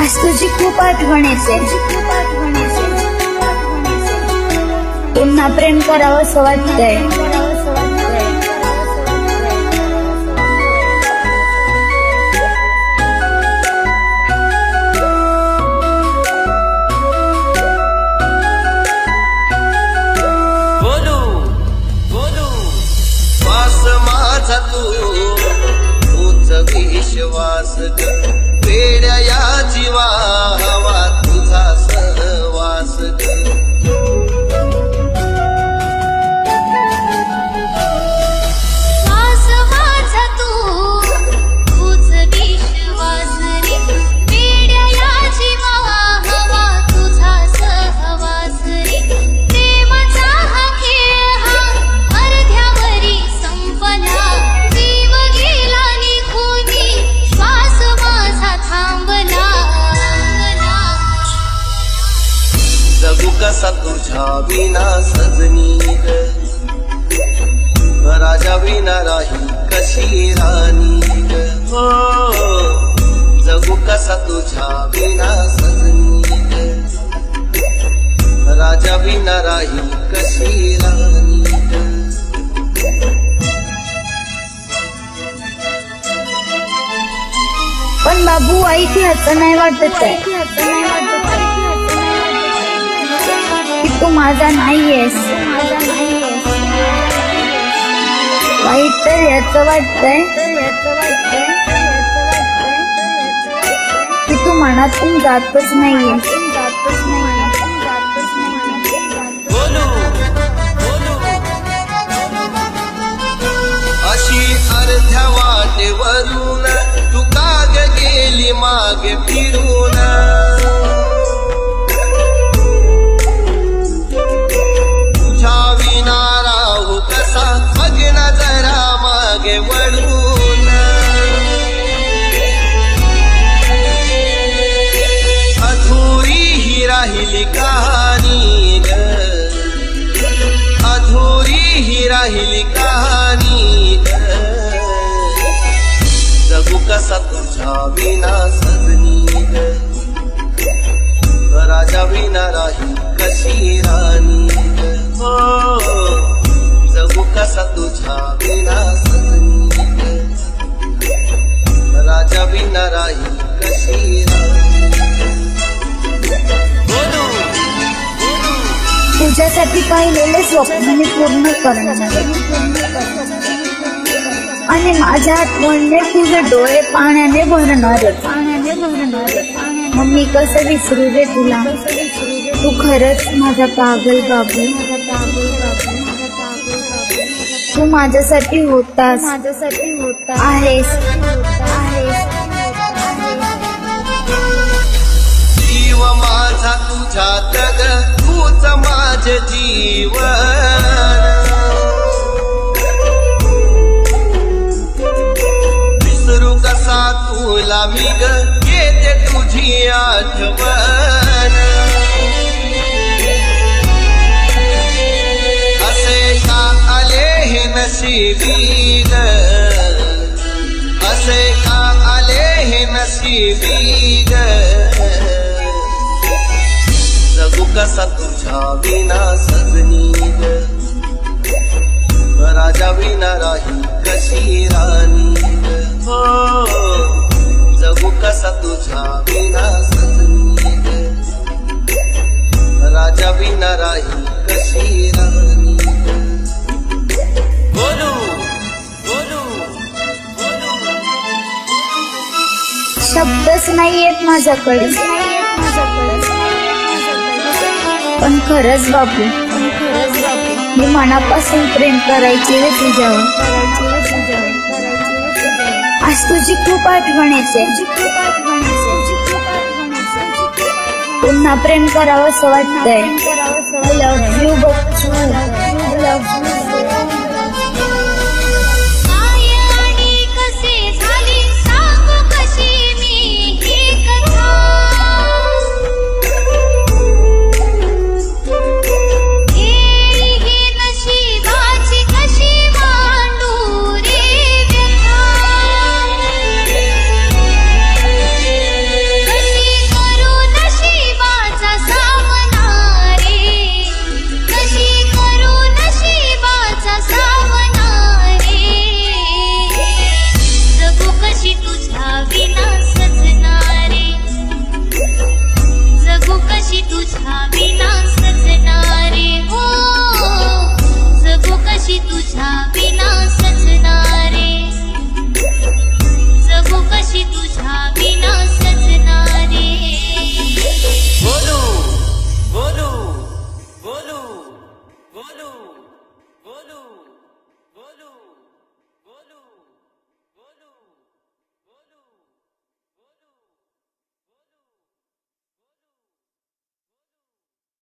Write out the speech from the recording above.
आज तुझी खूप आठवण येते. पुन्हा प्रेम करावं असं वाटतंय. विश्वास वेड्या या जीवा हवा तुझा सहवास श्वास माझा तूच विश्वास रे वेड्या या जीवा हवा तुझा सहवास रे प्रेमाचा हा खेळ हा अर्ध्यावरी संपला जीव गेला निघूनी श्वास माझा थांबला जगू कसा तुझ्या विना सजनी ग राजा विना राही कशी राणी ग हो जगू कसा तुझ्या विना सजनी ग राजा विना राही कशी राणी ग पण बाबू ऐक ह्याचं नाही वाटत आहे की तू माझा नाहीयेस. वाईट तर याचं वाटतंय की तू मनातून जातच नाहीयेस. अशी अर्ध्या वाटेवरून तू काग गेली मागे फिरून तुझ्या विना राहू कसा बघना जरा मागे वळून अधुरी ही राहिली कहाणी ग अधुरी ही राहिली कहाणी जगू कसा तुझ्या विना सजनी ग राजा विना राही कशी राणी ग हो जगू कसा तुझ्या विना सजनी ग राजा विना राही कशी राणी तुझ्यासाठी पाहिलेले स्वप्न मी पूर्ण करणार आणि माझ्या आठवणीने तुझे डोळे पाण्याने भरणार. मग मी कसं विसरू रे तुला. तू खरंच माझा पागल बाबू. तू माझ्यासाठी होतास आहेस. जीव माझा तुझ्यात ग तूच माझे जीवन विसरू कसा तुला मी ग येते तुझी आठवण असे का आले हे नशिबी ग असे का आले हे नशिबी ग जगू कसा तुझ्या विना सजनी ग राजा विना राही कशी राणी ग हो जगू कसा तुझ्या विना सजनी ग राजा विना राही कशी राणी ग बोलू बोलू शब्दच नाही येत माझ्याकडे. पण खरंच बाबू मी मनापासून प्रेम करायची रे तुझ्यावर. आज तुझी खूप आठवण येते. पुन्हा प्रेम करावं असं वाटतंय. Love you Bachchu. कशी तुझ्या